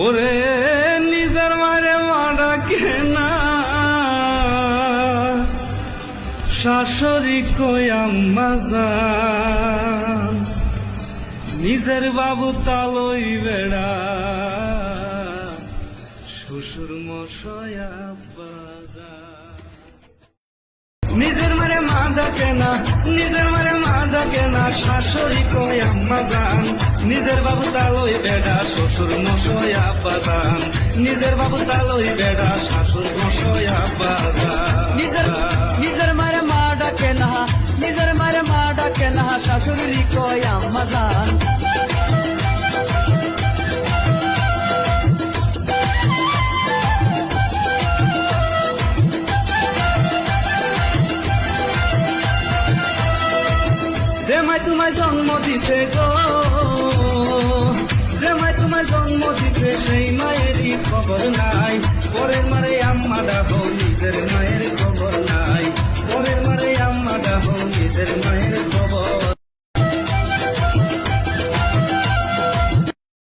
ওরে নিজের মারে মা ডাকে না, শাশুড়ি কই আম্মা জান, নিজের বাবু তালই বেড়া, শ্বশুর মশাই আব্বা জান। নিজের মারে মা ডাকে না, নিজের মারে মা ডাকে না, শাশুড়ি কই আম্মা জান, নিজের বাবু তালই বেড়া, শ্বশুর মশাই আব্বা জান, নিজের বাবু তালই বেড়া, শাশুর মশাই আব্বা জান। নিজের মারে মা ডাকে না, নিজের মারে মা ডাকে না, শাশুড়ি কই আম্মা জান। যে মাই তোমায় জন্ম দিছে গো, যে মাই তোমায় জন্ম দিছে, সেই মায়েরই খবর নাই, পরের মারে আম্মা ডাকো নিজের